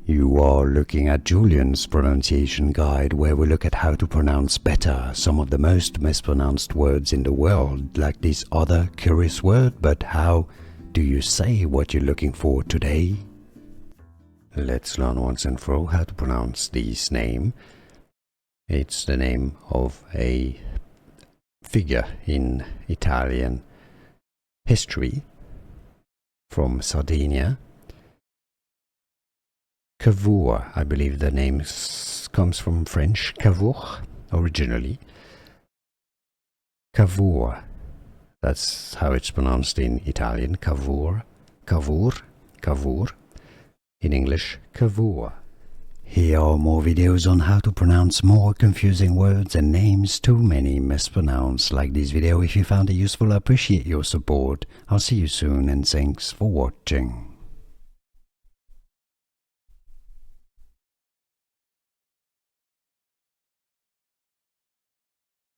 You are looking at Julian's pronunciation guide, where we look at how to pronounce better some of the most mispronounced words in the world, like this other curious word. But how do you say what you're looking for today? Let's learn once and for all how to pronounce this name. It's the name of a figure in Italian history from Sardinia. Cavour, I believe the name comes from French, Cavour, originally. Cavour, that's how it's pronounced in Italian, Cavour, Cavour, Cavour. In English, Cavour. Here are more videos on how to pronounce more confusing words and names too many mispronounced. Like this video if you found it useful. I appreciate your support. I'll see you soon and thanks for watching.